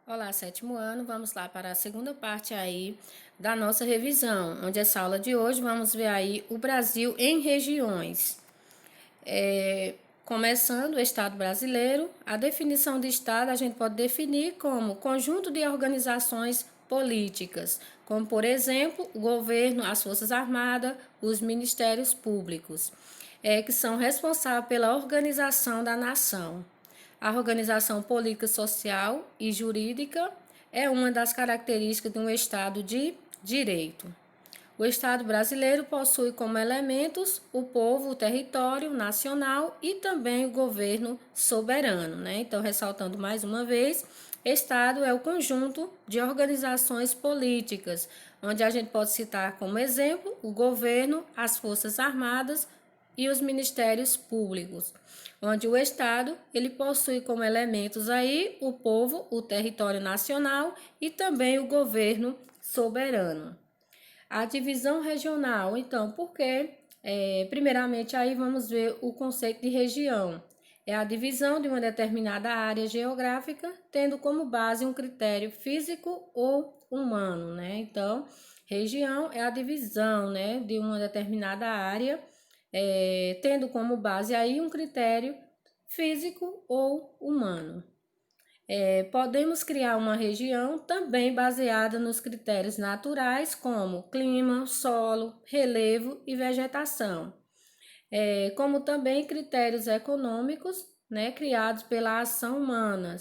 Olá, sétimo ano, vamos lá para a segunda parte aí da nossa revisão, onde essa aula de hoje vamos ver aí o Brasil em regiões. Começando o Estado brasileiro, a definição de Estado a gente pode definir como conjunto de organizações políticas, como por exemplo o governo, as Forças Armadas, os ministérios públicos, que são responsáveis pela organização da nação. A organização política, social e jurídica é uma das características de um Estado de direito. O Estado brasileiro possui como elementos o povo, o território nacional e também o governo soberano, né? Então, ressaltando mais uma vez, Estado é o conjunto de organizações políticas, onde a gente pode citar como exemplo o governo, as Forças Armadas e os ministérios públicos, onde o Estado ele possui como elementos aí o povo, o território nacional e também o governo soberano. A divisão regional, então, porque, primeiramente, aí vamos ver o conceito de região. É a divisão de uma determinada área geográfica, tendo como base um critério físico ou humano, né? Então, região é a divisão, né, de uma determinada área, tendo como base aí um critério físico ou humano. Podemos criar uma região também baseada nos critérios naturais, como clima, solo, relevo e vegetação, como também critérios econômicos, né, criados pela ação humana.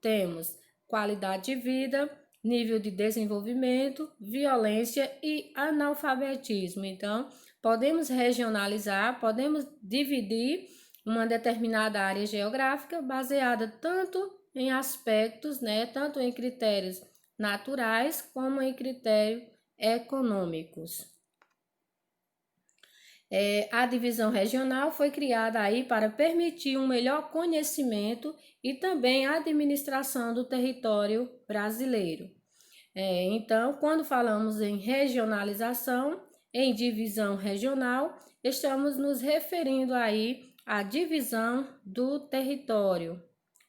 Temos qualidade de vida, nível de desenvolvimento, violência e analfabetismo. Então, podemos regionalizar, podemos dividir uma determinada área geográfica baseada tanto em aspectos, né, tanto em critérios naturais como em critérios econômicos. A divisão regional foi criada aí para permitir um melhor conhecimento e também a administração do território brasileiro. Então, quando falamos em regionalização, em divisão regional, estamos nos referindo aí à divisão do território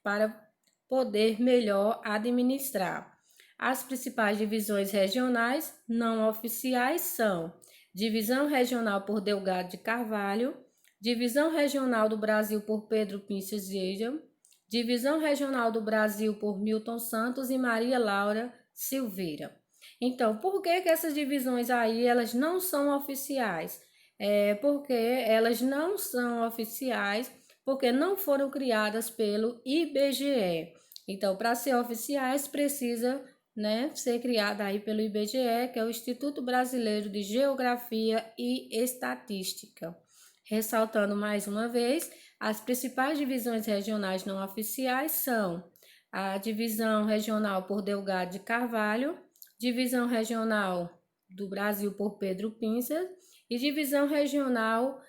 para poder melhor administrar. As principais divisões regionais não oficiais são Divisão Regional por Delgado de Carvalho, Divisão Regional do Brasil por Pedro Pinces Gilliam, Divisão Regional do Brasil por Milton Santos e Maria Laura Silveira. Então, por que essas divisões aí elas não são oficiais? Porque elas não são oficiais porque não foram criadas pelo IBGE. Então, para ser oficiais precisa, né, ser criada aí pelo IBGE, que é o Instituto Brasileiro de Geografia e Estatística. Ressaltando mais uma vez, as principais divisões regionais não oficiais são a Divisão Regional por Delgado de Carvalho, Divisão Regional do Brasil por Pedro Pincer e Divisão Regional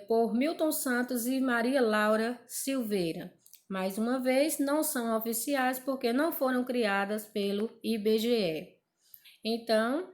por Milton Santos e Maria Laura Silveira. Mais uma vez, não são oficiais porque não foram criadas pelo IBGE. Então,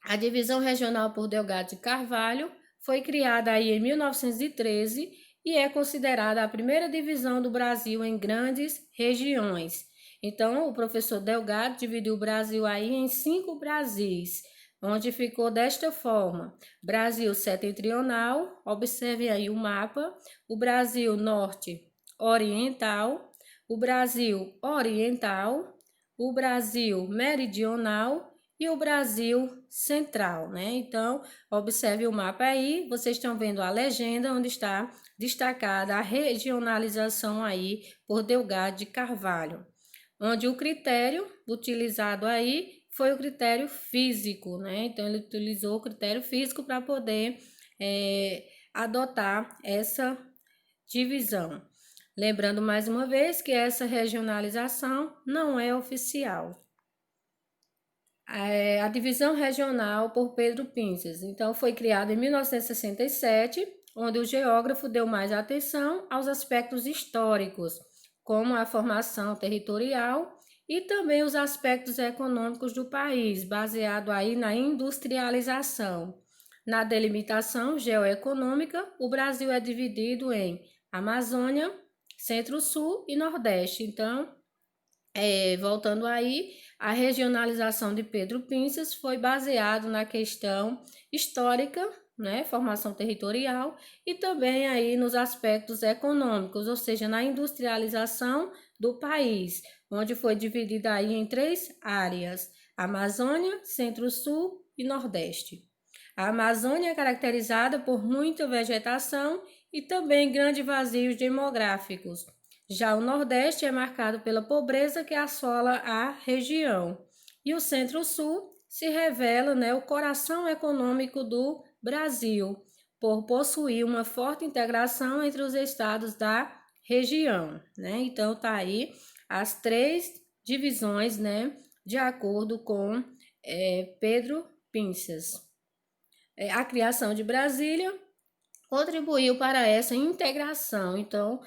a Divisão Regional por Delgado de Carvalho foi criada aí em 1913 e é considerada a primeira divisão do Brasil em grandes regiões. Então, o professor Delgado dividiu o Brasil aí em 5 Brasis, onde ficou desta forma: Brasil setentrional, observe aí o mapa, o Brasil norte oriental, o Brasil oriental, o Brasil meridional e o Brasil central, né? Então, observe o mapa aí, vocês estão vendo a legenda onde está destacada a regionalização aí por Delgado de Carvalho, onde o critério utilizado aí foi o critério físico, né? Então, ele utilizou o critério físico para poder adotar essa divisão. Lembrando mais uma vez que essa regionalização não é oficial. A divisão regional por Pedro Pinces. Então, foi criada em 1967, onde o geógrafo deu mais atenção aos aspectos históricos, como a formação territorial e também os aspectos econômicos do país, baseado aí na industrialização. Na delimitação geoeconômica, o Brasil é dividido em Amazônia, Centro-Sul e Nordeste. Então, Voltando aí, a regionalização de Pedro Pinças foi baseado na questão histórica, né, formação territorial, e também aí nos aspectos econômicos, ou seja, na industrialização do país, onde foi dividida aí em 3 áreas: Amazônia, Centro-Sul e Nordeste. A Amazônia é caracterizada por muita vegetação e também grandes vazios demográficos. Já o Nordeste é marcado pela pobreza que assola a região. E o Centro-Sul se revela, né, o coração econômico do Brasil, por possuir uma forte integração entre os estados da região, né? Então tá aí as 3 divisões, né, de acordo com Pedro Pinças. A criação de Brasília contribuiu para essa integração. Então,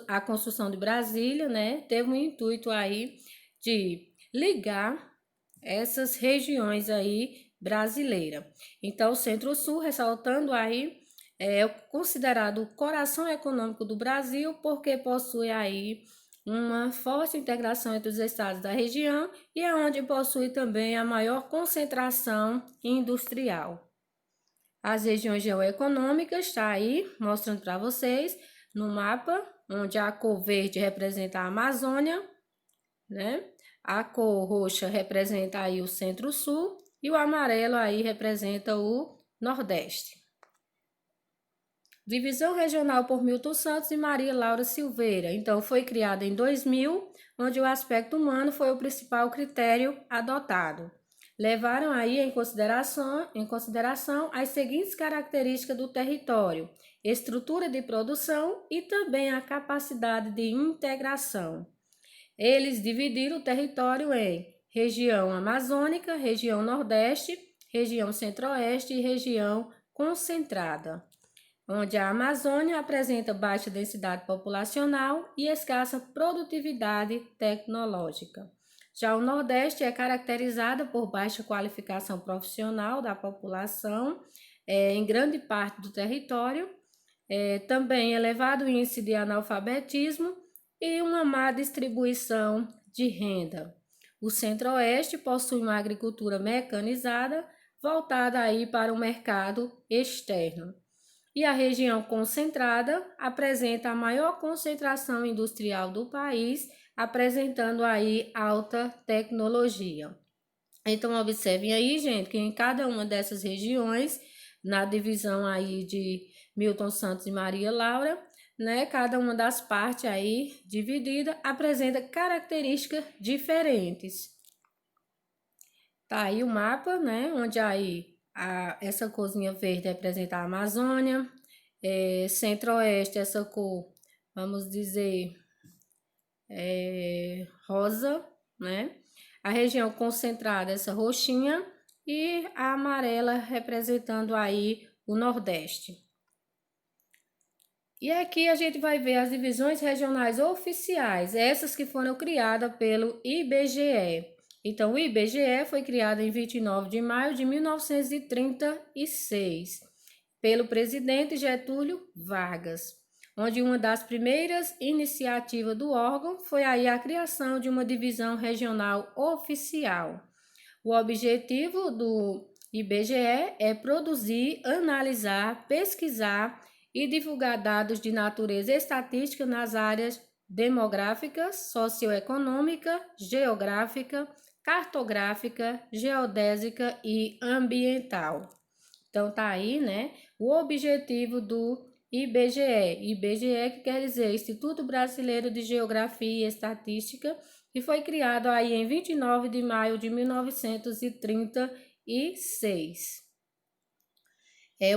a construção de Brasília, né, teve o intuito aí de ligar essas regiões aí brasileiras. Então, o Centro-Sul, ressaltando aí, é considerado o coração econômico do Brasil, porque possui aí uma forte integração entre os estados da região e é onde possui também a maior concentração industrial. As regiões geoeconômicas está aí mostrando para vocês no mapa, onde a cor verde representa a Amazônia, né? A cor roxa representa aí o Centro-Sul e o amarelo aí representa o Nordeste. Divisão regional por Milton Santos e Maria Laura Silveira. Então, foi criada em 2000, onde o aspecto humano foi o principal critério adotado. Levaram aí em consideração as seguintes características do território: estrutura de produção e também a capacidade de integração. Eles dividiram o território em região amazônica, região nordeste, região centro-oeste e região concentrada, onde a Amazônia apresenta baixa densidade populacional e escassa produtividade tecnológica. Já o Nordeste é caracterizado por baixa qualificação profissional da população em grande parte do território, também elevado índice de analfabetismo e uma má distribuição de renda. O Centro-Oeste possui uma agricultura mecanizada voltada aí para o mercado externo. E a região concentrada apresenta a maior concentração industrial do país, apresentando aí alta tecnologia. Então, observem aí, gente, que em cada uma dessas regiões, na divisão aí de Milton Santos e Maria Laura, né, cada uma das partes aí dividida apresenta características diferentes. Tá aí o mapa, né, onde aí essa corzinha verde representa a Amazônia, Centro-Oeste, essa cor, vamos dizer, rosa, né? A região concentrada, essa roxinha, e a amarela representando aí o Nordeste. E aqui a gente vai ver as divisões regionais oficiais, essas que foram criadas pelo IBGE. Então, o IBGE foi criado em 29 de maio de 1936, pelo presidente Getúlio Vargas, onde uma das primeiras iniciativas do órgão foi aí a criação de uma divisão regional oficial. O objetivo do IBGE é produzir, analisar, pesquisar e divulgar dados de natureza estatística nas áreas demográfica, socioeconômica, geográfica, cartográfica, geodésica e ambiental. Então tá aí, né, o objetivo do IBGE. IBGE que quer dizer Instituto Brasileiro de Geografia e Estatística, que foi criado aí em 29 de maio de 1936.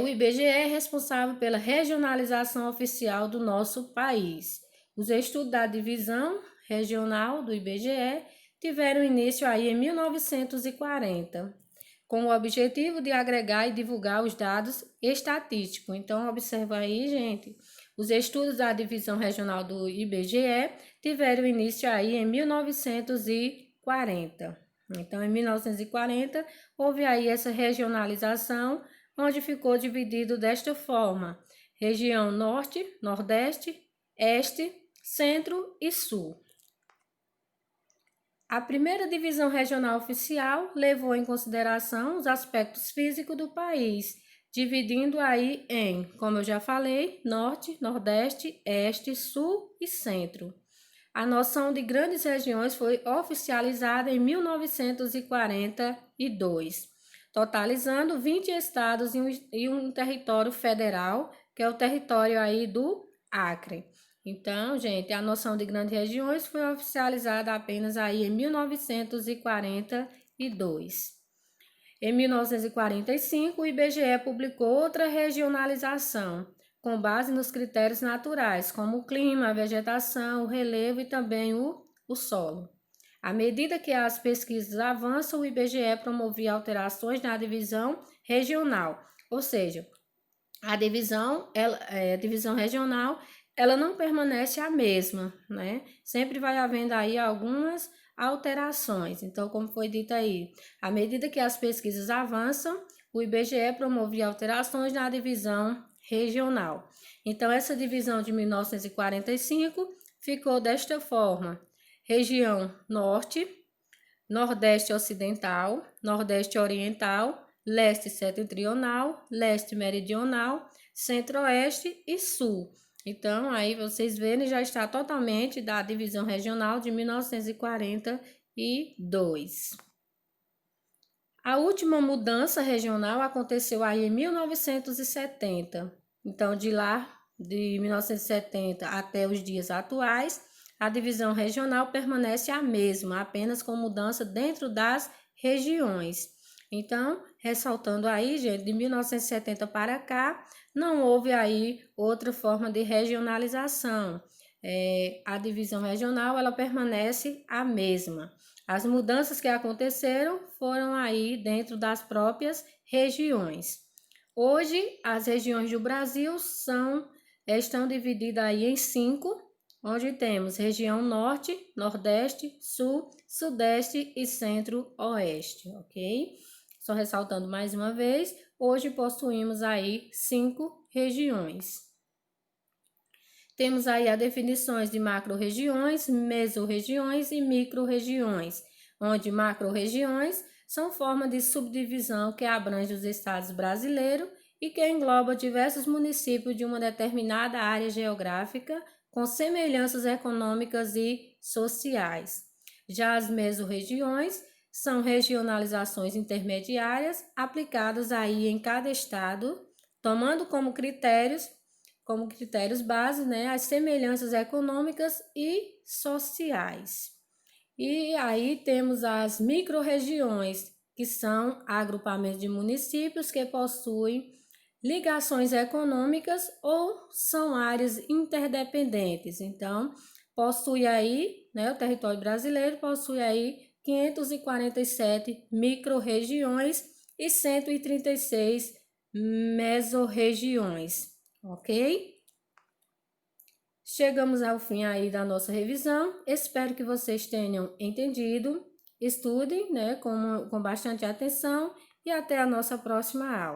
O IBGE é responsável pela regionalização oficial do nosso país. Os estudos da divisão regional do IBGE tiveram início aí em 1940, com o objetivo de agregar e divulgar os dados estatísticos. Então, observa aí, gente, os estudos da divisão regional do IBGE tiveram início aí em 1940. Então, em 1940, houve aí essa regionalização, onde ficou dividido desta forma: região norte, nordeste, este, centro e sul. A primeira divisão regional oficial levou em consideração os aspectos físicos do país, dividindo aí em, como eu já falei, norte, nordeste, este, sul e centro. A noção de grandes regiões foi oficializada em 1942, totalizando 20 estados e um território federal, que é o território aí do Acre. Então, gente, a noção de grandes regiões foi oficializada apenas aí em 1942. Em 1945, o IBGE publicou outra regionalização, com base nos critérios naturais, como o clima, a vegetação, o relevo e também o solo. À medida que as pesquisas avançam, o IBGE promovia alterações na divisão regional, ou seja, a divisão regional, ela não permanece a mesma, né? Sempre vai havendo aí algumas alterações. Então, como foi dito aí, à medida que as pesquisas avançam, o IBGE promovia alterações na divisão regional. Então, essa divisão de 1945 ficou desta forma: região norte, nordeste ocidental, nordeste oriental, leste setentrional, leste meridional, centro-oeste e sul. Então, aí vocês verem, já está totalmente da divisão regional de 1942. A última mudança regional aconteceu aí em 1970. Então, de lá, de 1970 até os dias atuais, a divisão regional permanece a mesma, apenas com mudança dentro das regiões. Então, ressaltando aí, gente, de 1970 para cá, não houve aí outra forma de regionalização. A divisão regional, ela permanece a mesma. As mudanças que aconteceram foram aí dentro das próprias regiões. Hoje, as regiões do Brasil estão divididas aí em 5, onde temos região norte, nordeste, sul, sudeste e centro-oeste, ok? Só ressaltando mais uma vez, hoje possuímos aí 5 regiões. Temos aí as definições de macro-regiões, mesorregiões e micro-regiões, onde macro-regiões são formas de subdivisão que abrange os estados brasileiros e que engloba diversos municípios de uma determinada área geográfica com semelhanças econômicas e sociais. Já as mesorregiões são regionalizações intermediárias aplicadas aí em cada estado, tomando como critérios base, né, as semelhanças econômicas e sociais. E aí temos as micro-regiões, que são agrupamentos de municípios que possuem ligações econômicas ou são áreas interdependentes. Então, possui aí, né, o território brasileiro possui aí 547 micro-regiões e 136 mesorregiões, ok? Chegamos ao fim aí da nossa revisão. Espero que vocês tenham entendido. Estudem, né, com bastante atenção e até a nossa próxima aula.